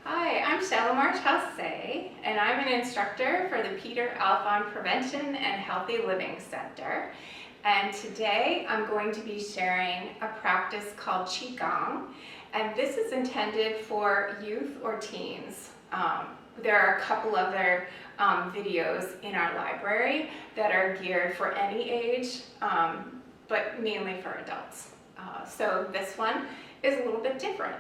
Hi, I'm Shalimar Chasse, and I'm an instructor for the Peter Alphon Prevention and Healthy Living Center. And today I'm going to be sharing a practice called Qigong, and this is intended for youth or teens. There are a couple other videos in our library that are geared for any age, but mainly for adults. So this one is a little bit different.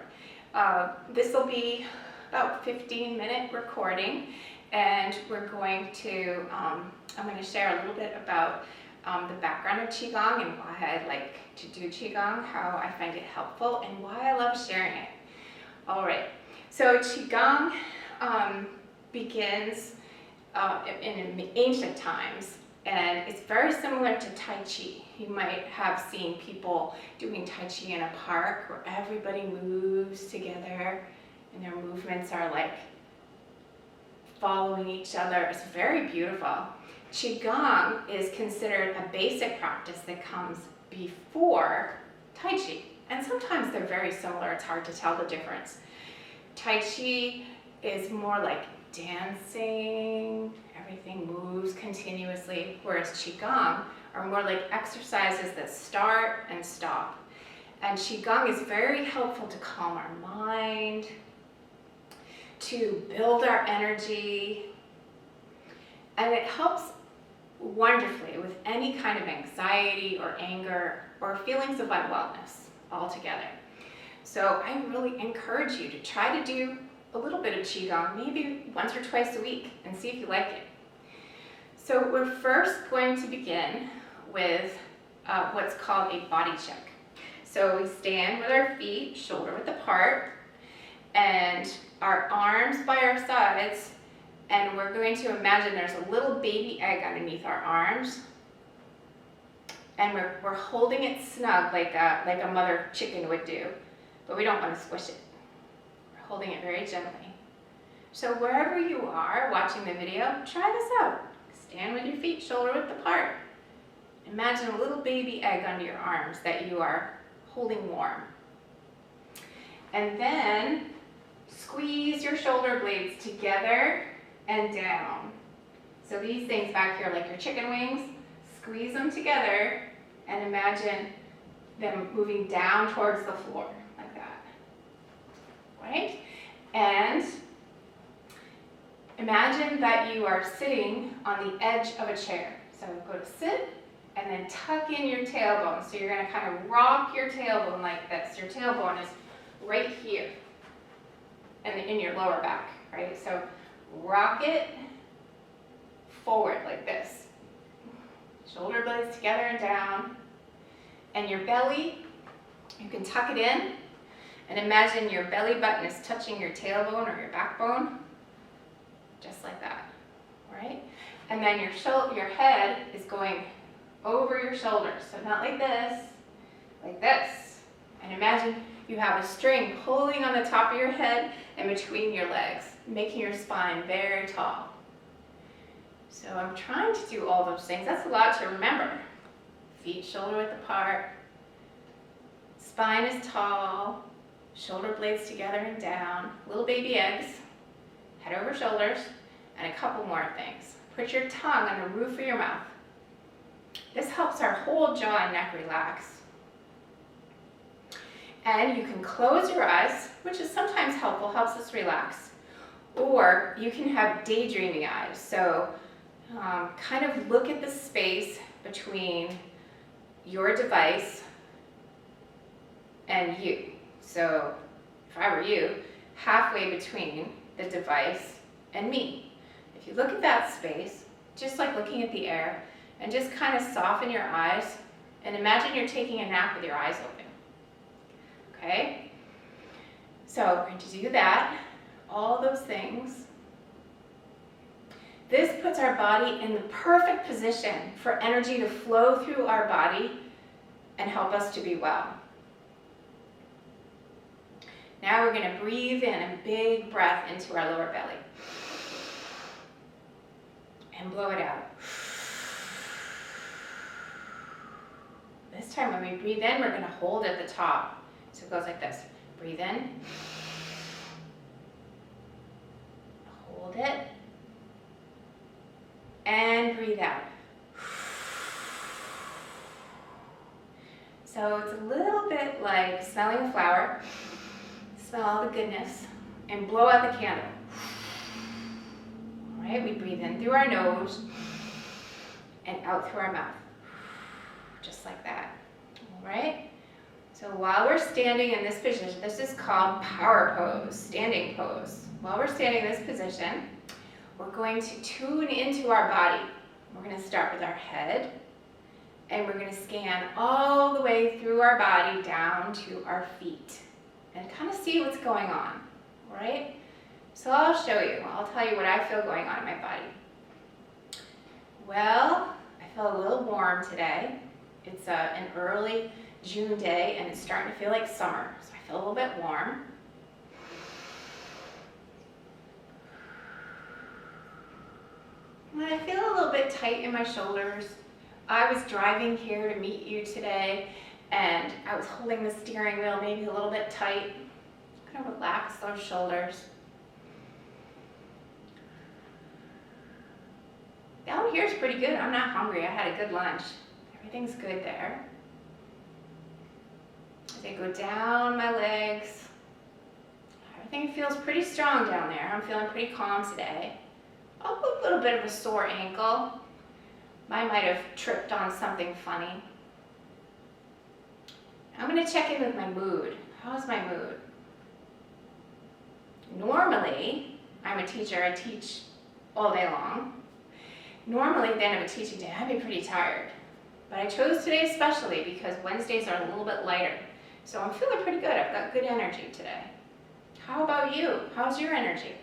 This will be about 15-minute recording, and we're going to, I'm going to share a little bit about the background of Qigong and why I like to do Qigong, how I find it helpful, and why I love sharing it. All right, so Qigong begins in ancient times, and it's very similar to Tai Chi. You might have seen people doing Tai Chi in a park where everybody moves together and their movements are like following each other. It's very beautiful. Qigong is considered a basic practice that comes before Tai Chi. And sometimes they're very similar. It's hard to tell the difference. Tai Chi is more like dancing, everything moves continuously, whereas Qigong are more like exercises that start and stop. And Qigong is very helpful to calm our mind, to build our energy, and it helps wonderfully with any kind of anxiety or anger or feelings of unwellness altogether. So I really encourage you to try to do a little bit of Qigong, maybe once or twice a week, and see if you like it. So we're first going to begin with what's called a body check. So we stand with our feet shoulder width apart and our arms by our sides, and we're going to imagine there's a little baby egg underneath our arms, and we're holding it snug like a mother chicken would do, but we don't want to squish it. We're holding it very gently. So wherever you are watching the video, try this out. Stand with your feet shoulder width apart. Imagine a little baby egg under your arms that you are holding warm. And then squeeze your shoulder blades together and down. So these things back here, like your chicken wings, squeeze them together and imagine them moving down towards the floor, like that. Right? And imagine that you are sitting on the edge of a chair. So go to sit and then tuck in your tailbone. So you're going to kind of rock your tailbone like this. Your tailbone is right here and in your lower back, right? So rock it forward like this. Shoulder blades together and down. And your belly, you can tuck it in and imagine your belly button is touching your tailbone or your backbone, just like that, right? And then your head is going over your shoulders. So not like this, like this. And imagine you have a string pulling on the top of your head and between your legs, making your spine very tall. So I'm trying to do all those things. That's a lot to remember. Feet shoulder width apart. Spine is tall. Shoulder blades together and down. Little baby eggs. Head over shoulders. And a couple more things. Put your tongue on the roof of your mouth. This helps our whole jaw and neck relax. And you can close your eyes, which is sometimes helpful, helps us relax. Or you can have daydreaming eyes. So kind of look at the space between your device and you. So if I were you, halfway between the device and me. If you look at that space, just like looking at the air, and just kind of soften your eyes and imagine you're taking a nap with your eyes open. Okay? So we're going to do that, all those things. This puts our body in the perfect position for energy to flow through our body and help us to be well. Now we're going to breathe in a big breath into our lower belly. And blow it out. This time when we breathe in, we're going to hold at the top. So it goes like this. Breathe in. then breathe out. So it's a little bit like smelling a flower. Smell all the goodness and blow out the candle. All right, we breathe in through our nose and out through our mouth. Just like that. All right? So while we're standing in this position, this is called power pose, standing pose. While we're standing in this position, we're going to tune into our body. We're going to start with our head, and we're going to scan all the way through our body down to our feet and kind of see what's going on, all right? So I'll show you. I'll tell you what I feel going on in my body. Well, I feel a little warm today. It's an early June day, and it's starting to feel like summer, so I feel a little bit warm. And I feel a little bit tight in my shoulders. I was driving here to meet you today, and I was holding the steering wheel maybe a little bit tight. I'm gonna relax those shoulders. Down here is pretty good. I'm not hungry. I had a good lunch. Everything's good there. As I go down my legs, everything feels pretty strong down there. I'm feeling pretty calm today. A little bit of a sore ankle. I might have tripped on something funny. I'm going to check in with my mood. How's my mood? Normally, I'm a teacher. I teach all day long. Normally, at the end of a teaching day, I'd be pretty tired. But I chose today especially because Wednesdays are a little bit lighter. So I'm feeling pretty good. I've got good energy today. How about you? How's your energy?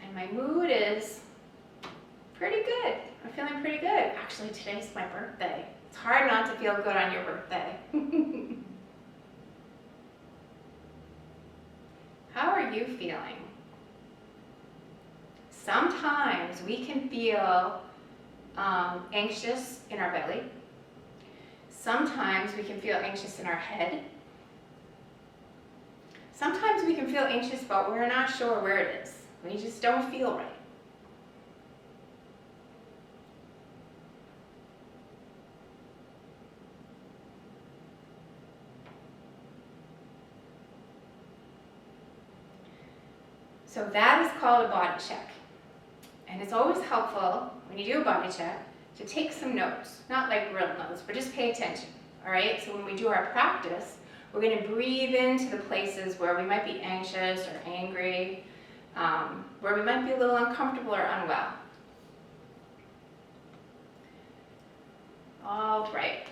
And my mood is pretty good. I'm feeling pretty good. Actually, today's my birthday. It's hard not to feel good on your birthday. How are you feeling? Sometimes we can feel anxious in our belly. Sometimes we can feel anxious in our head. Sometimes we can feel anxious but we're not sure where it is. We just don't feel right. So that is called a body check. And it's always helpful when you do a body check to take some notes. Not like real notes, but just pay attention. All right? So when we do our practice, we're going to breathe into the places where we might be anxious or angry, where we might be a little uncomfortable or unwell. All right.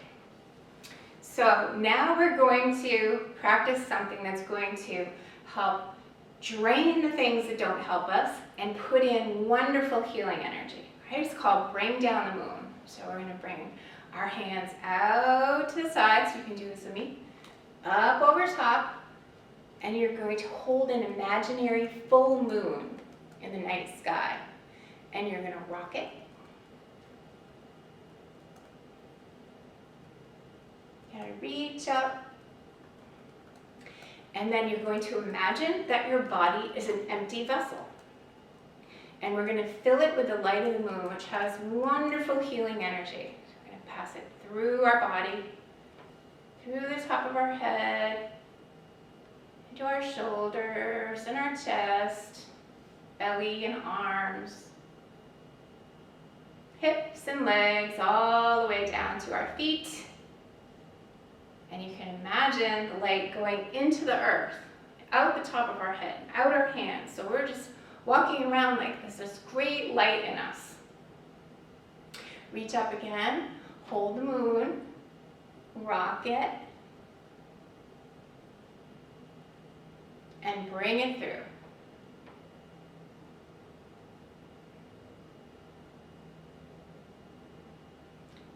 So now we're going to practice something that's going to help drain the things that don't help us and put in wonderful healing energy. Right? It's called Bring Down the Moon. So we're going to bring our hands out to the side, so you can do this with me, up over top, and you're going to hold an imaginary full moon in the night sky, and you're going to rock it. You're going to reach up. And then you're going to imagine that your body is an empty vessel. And we're going to fill it with the light of the moon, which has wonderful healing energy. So we're going to pass it through our body, through the top of our head, into our shoulders and our chest, belly and arms, hips and legs, all the way down to our feet. And you can imagine the light going into the earth, out the top of our head, out our hands. So we're just walking around like this great light in us. Reach up again, hold the moon, rock it, and bring it through.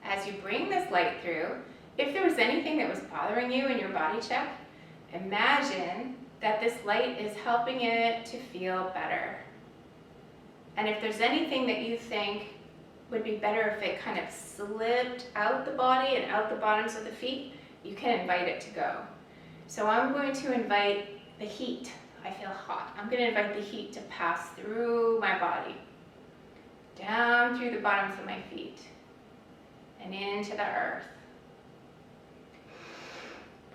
As you bring this light through, if there was anything that was bothering you in your body check, imagine that this light is helping it to feel better. And if there's anything that you think would be better if it kind of slipped out the body and out the bottoms of the feet, you can invite it to go. So I'm going to invite the heat. I feel hot. I'm going to invite the heat to pass through my body, down through the bottoms of my feet, and into the earth.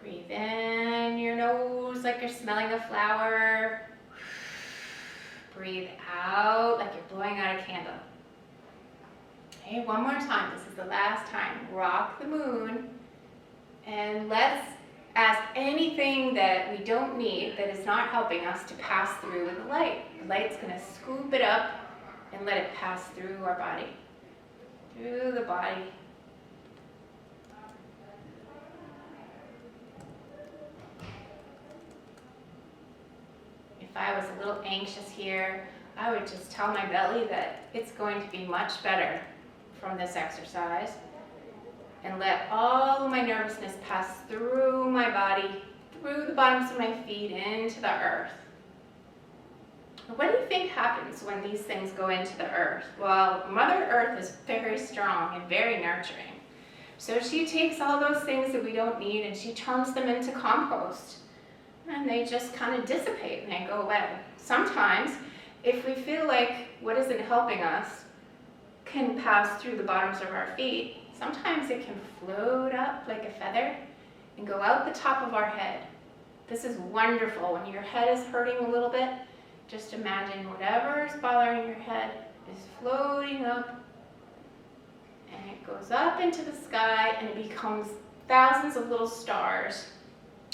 Breathe in your nose like you're smelling a flower. Breathe out like you're blowing out a candle. Okay, one more time. This is the last time. Rock the moon. And let's ask anything that we don't need, that is not helping us, to pass through with the light. The light's going to scoop it up and let it pass through our body. Through the body. If I was a little anxious here, I would just tell my belly that it's going to be much better from this exercise, and let all of my nervousness pass through my body, through the bottoms of my feet, into the earth. What do you think happens when these things go into the earth? Well, Mother Earth is very strong and very nurturing. So she takes all those things that we don't need and she turns them into compost. And they just kind of dissipate and they go away. Sometimes, if we feel like what isn't helping us can pass through the bottoms of our feet, sometimes it can float up like a feather and go out the top of our head. This is wonderful. When your head is hurting a little bit, just imagine whatever is bothering your head is floating up, and it goes up into the sky and it becomes thousands of little stars.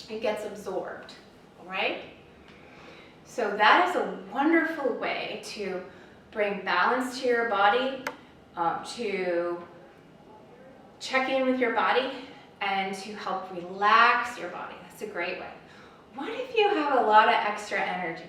It gets absorbed, all right? So that is a wonderful way to bring balance to your body, to check in with your body, and to help relax your body. That's a great way. What if you have a lot of extra energy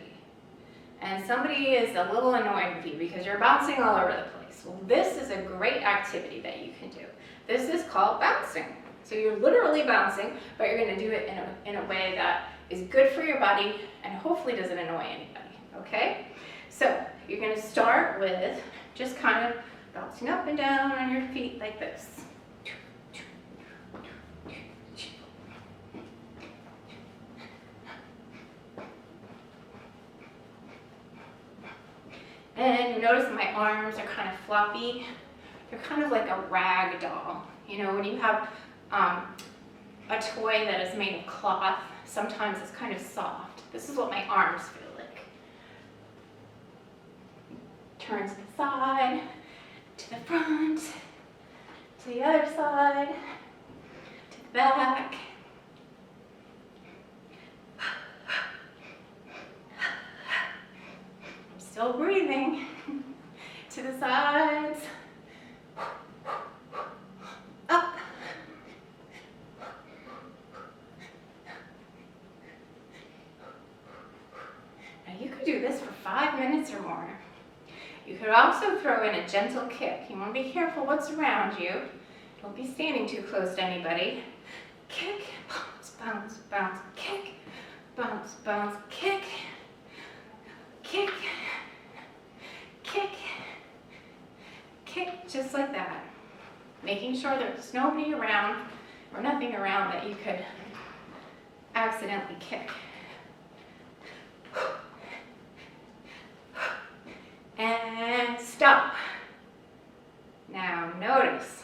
and somebody is a little annoyed with you because you're bouncing all over the place? Well, this is a great activity that you can do. This is called bouncing. So you're literally bouncing, but you're going to do it in a way that is good for your body and hopefully doesn't annoy anybody, okay? So you're going to start with just kind of bouncing up and down on your feet like this. And you notice my arms are kind of floppy. They're kind of like a rag doll. You know, when you have a toy that is made of cloth, sometimes it's kind of soft. This is what my arms feel like. Turn to the side, to the front, to the other side, to the back. I'm still breathing. To the sides. Up. Now you could do this for 5 minutes or more. You could also throw in a gentle kick. You want to be careful what's around you. Don't be standing too close to anybody. Kick, bounce, bounce, bounce, kick, bounce, bounce, kick, kick, kick, kick, just like that. Making sure there's nobody around or nothing around that you could accidentally kick. And stop. Now notice,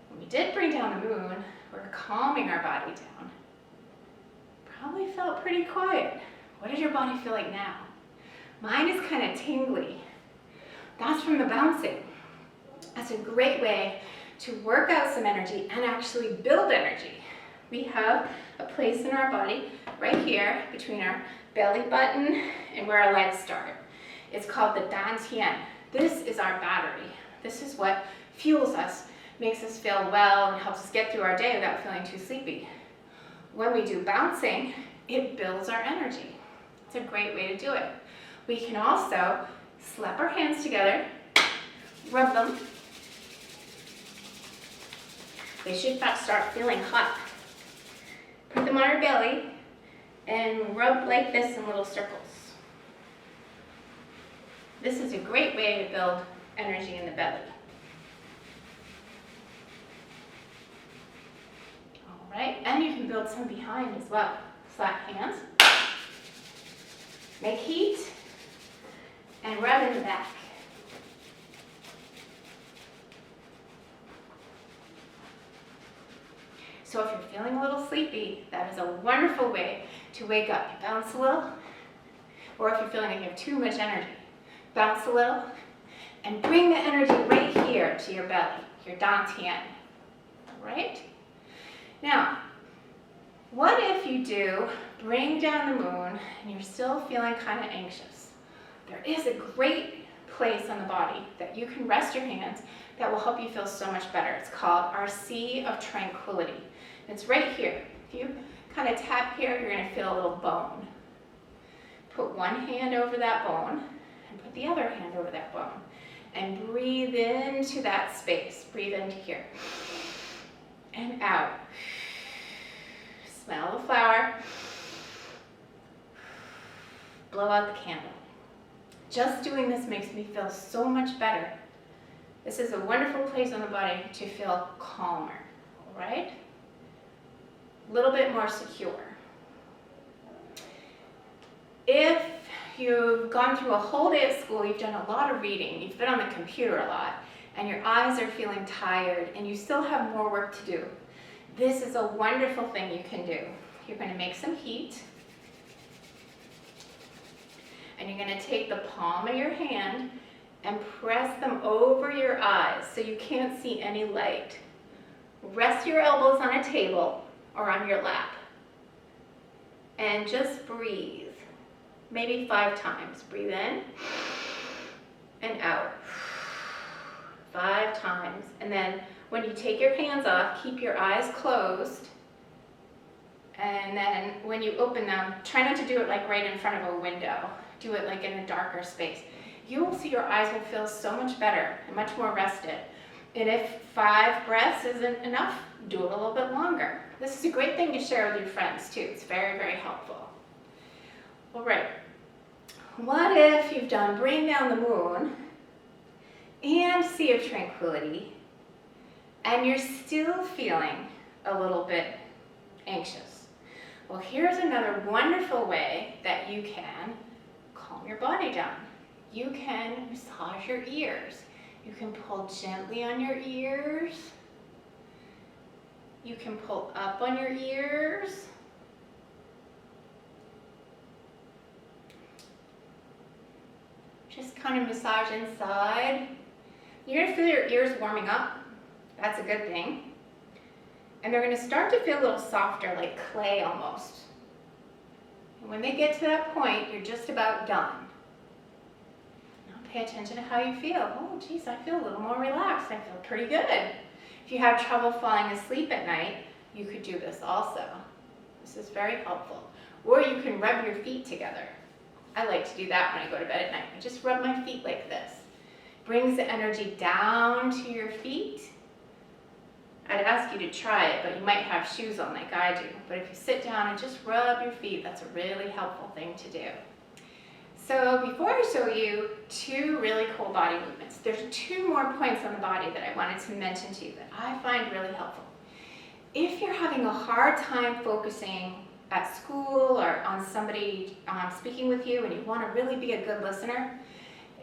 when we did bring down the moon, we're calming our body down. Probably felt pretty quiet. What does your body feel like now? Mine is kind of tingly. That's from the bouncing. That's a great way to work out some energy and actually build energy. We have a place in our body right here between our belly button and where our legs start. It's called the dantian. This is our battery. This is what fuels us, makes us feel well, and helps us get through our day without feeling too sleepy. When we do bouncing, it builds our energy. It's a great way to do it. We can also slap our hands together, rub them. They should start feeling hot. Put them on our belly and rub like this in little circles. This is a great way to build energy in the belly. All right, and you can build some behind as well. Flat hands. Make heat and rub in the back. So if you're feeling a little sleepy, that is a wonderful way to wake up. You bounce a little, or if you're feeling like you have too much energy, bounce a little, and bring the energy right here to your belly, your dantian. All right? Now, what if you do bring down the moon and you're still feeling kind of anxious? There is a great place on the body that you can rest your hands that will help you feel so much better. It's called our Sea of Tranquility. It's right here. If you kind of tap here, you're going to feel a little bone. Put one hand over that bone and put the other hand over that bone. And breathe into that space. Breathe into here. And out. Smell the flower. Blow out the candle. Just doing this makes me feel so much better. This is a wonderful place on the body to feel calmer, all right? A little bit more secure. If you've gone through a whole day at school, you've done a lot of reading, you've been on the computer a lot, and your eyes are feeling tired, and you still have more work to do, this is a wonderful thing you can do. You're going to make some heat, and you're going to take the palm of your hand and press them over your eyes so you can't see any light. Rest your elbows on a table or on your lap, and just breathe. Maybe 5 times. Breathe in and out. 5 times. And then when you take your hands off, keep your eyes closed. And then when you open them, try not to do it like right in front of a window. Do it like in a darker space. You will see your eyes will feel so much better and much more rested. And if 5 breaths isn't enough, do it a little bit longer. This is a great thing to share with your friends too. It's very, very helpful. All right. What if you've done Bring Down the Moon and Sea of Tranquility, and you're still feeling a little bit anxious? Well, here's another wonderful way that you can calm your body down. You can massage your ears. You can pull gently on your ears. You can pull up on your ears. Just kind of massage inside. You're going to feel your ears warming up. That's a good thing. And they're going to start to feel a little softer, like clay almost. And when they get to that point, you're just about done. Now pay attention to how you feel. Oh, geez, I feel a little more relaxed. I feel pretty good. If you have trouble falling asleep at night, you could do this also. This is very helpful. Or you can rub your feet together. I like to do that when I go to bed at night. I just rub my feet like this. Brings the energy down to your feet. I'd ask you to try it, but you might have shoes on like I do. But if you sit down and just rub your feet, that's a really helpful thing to do. So before I show you 2 really cool body movements, there's 2 more points on the body that I wanted to mention to you that I find really helpful. If you're having a hard time focusing at school or on somebody speaking with you and you want to really be a good listener,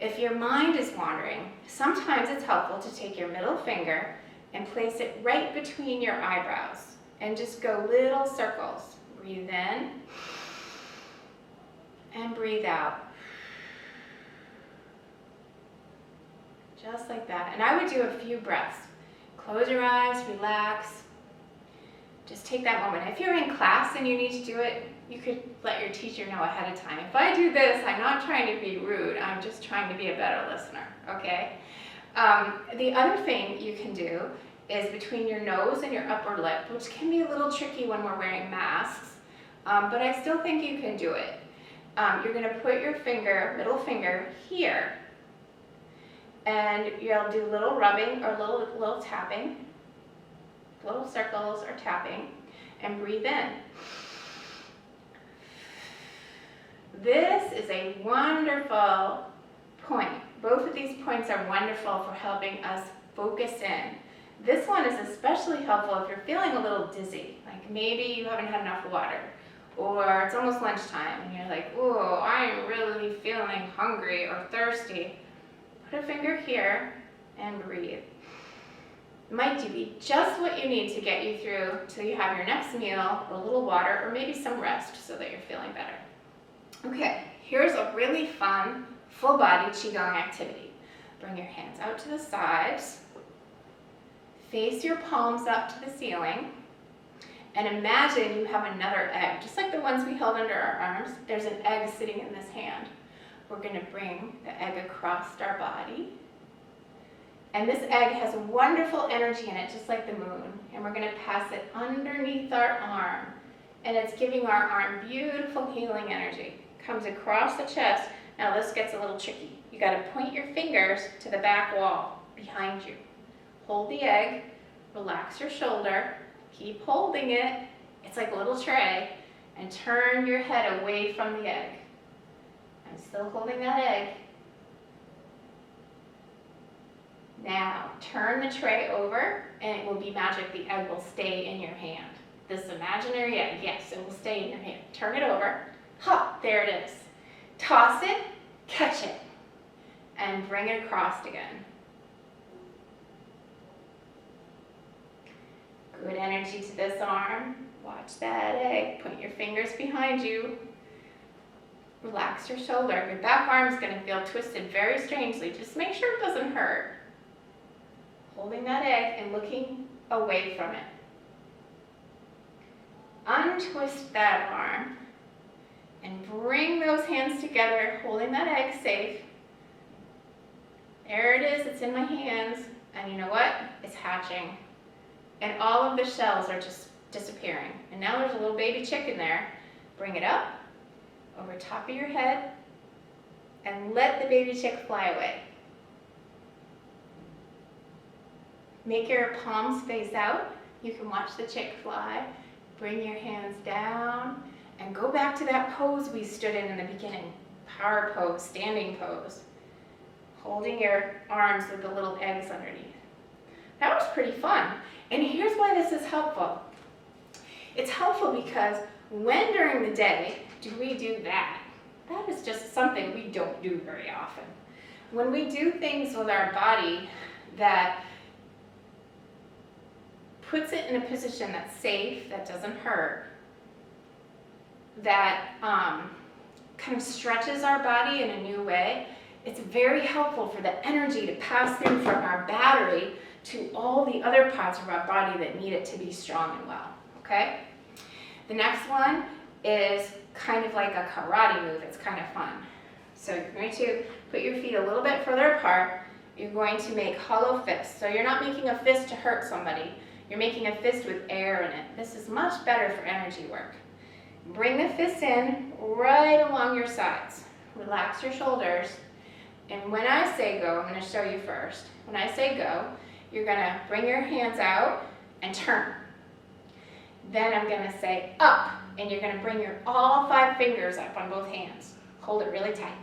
if your mind is wandering, sometimes it's helpful to take your middle finger and place it right between your eyebrows and just go little circles. Breathe in and breathe out. Just like that. And I would do a few breaths. Close your eyes, relax. Just take that moment. If you're in class and you need to do it, you could let your teacher know ahead of time. If I do this, I'm not trying to be rude. I'm just trying to be a better listener, okay? The other thing you can do is between your nose and your upper lip, which can be a little tricky when we're wearing masks, but I still think you can do it. You're going to put your finger, middle finger, here, and you'll do little rubbing or little tapping, little circles or tapping, and breathe in. This is a wonderful point. Both of these points are wonderful for helping us focus in. This one is especially helpful if you're feeling a little dizzy, like maybe you haven't had enough water, or it's almost lunchtime and you're like, oh, I'm hungry or thirsty, put a finger here and breathe. It might be just what you need to get you through till you have your next meal, or a little water, or maybe some rest so that you're feeling better. Okay, here's a really fun, full body Qigong activity. Bring your hands out to the sides, face your palms up to the ceiling, and imagine you have another egg, just like the ones we held under our arms. There's an egg sitting in this hand. We're going to bring the egg across our body. And this egg has wonderful energy in it, just like the moon. And we're going to pass it underneath our arm. And it's giving our arm beautiful healing energy. Comes across the chest. Now this gets a little tricky. You got to point your fingers to the back wall behind you. Hold the egg, relax your shoulder, keep holding it. It's like a little tray. And turn your head away from the egg. I'm still holding that egg. Now, turn the tray over, and it will be magic. The egg will stay in your hand. This imaginary egg, yes, it will stay in your hand. Turn it over. Ha, there it is. Toss it, catch it, and bring it across again. Good energy to this arm. Watch that egg. Point your fingers behind you. Relax your shoulder. Your back arm is going to feel twisted very strangely. Just make sure it doesn't hurt. Holding that egg and looking away from it. Untwist that arm and bring those hands together, holding that egg safe. There it is, it's in my hands. And you know what? It's hatching. And all of the shells are just disappearing. And now there's a little baby chicken there. Bring it up over top of your head and let the baby chick fly away. Make your palms face out. You can watch the chick fly. Bring your hands down and go back to that pose we stood in the beginning. Power pose, standing pose. Holding your arms with the little eggs underneath. That was pretty fun. And here's why this is helpful. It's helpful because when during the day do we do that? That is just something we don't do very often. When we do things with our body that puts it in a position that's safe, that doesn't hurt, that kind of stretches our body in a new way, it's very helpful for the energy to pass through from our battery to all the other parts of our body that need it to be strong and well, okay? The next one is kind of like a karate move. It's kind of fun. So you're going to put your feet a little bit further apart. You're going to make hollow fists. So you're not making a fist to hurt somebody. You're making a fist with air in it. This is much better for energy work. Bring the fists in right along your sides. Relax your shoulders. And when I say go, I'm going to show you first. When I say go, you're going to bring your hands out and turn. Then I'm going to say up, and you're going to bring your all 5 fingers up on both hands. Hold it really tight.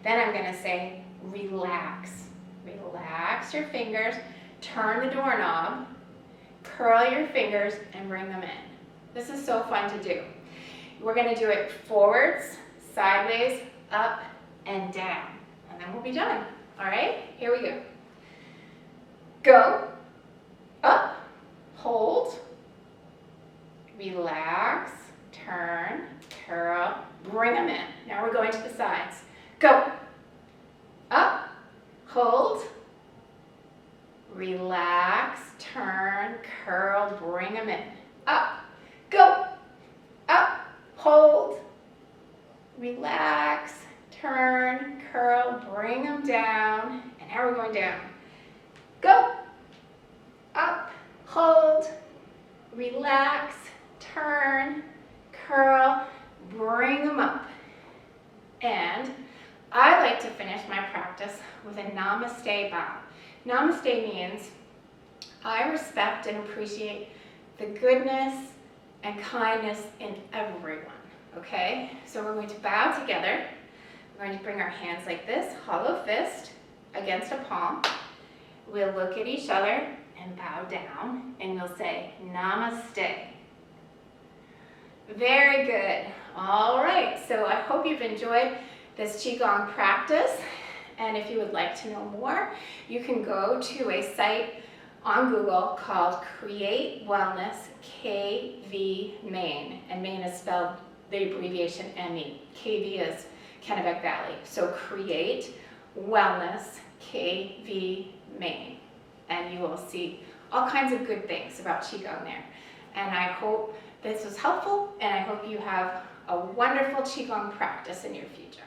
Then I'm going to say relax. Relax your fingers. Turn the doorknob. Curl your fingers and bring them in. This is so fun to do. We're going to do it forwards, sideways, up, and down. And then we'll be done. All right? Here we go. Go, up, hold, relax, turn, curl, bring them in. Now we're going to the sides. Go, up, hold, relax, turn, curl, bring them in. Up, go, up, hold, relax, turn, curl, bring them down. And now we're going down. Go, up, hold, relax, turn, curl, bring them up. And I like to finish my practice with a namaste bow. Namaste means I respect and appreciate the goodness and kindness in everyone, okay? So we're going to bow together. We're going to bring our hands like this, hollow fist against a palm. We'll look at each other and bow down, and we'll say namaste. Very good. All right, so I hope you've enjoyed this Qigong practice. And if you would like to know more, you can go to a site on Google called Create Wellness KV Maine. And Maine is spelled the abbreviation ME. KV is Kennebec Valley. So Create Wellness KV Maine. And you will see all kinds of good things about Qigong there. And I hope this was helpful, and I hope you have a wonderful Qigong practice in your future.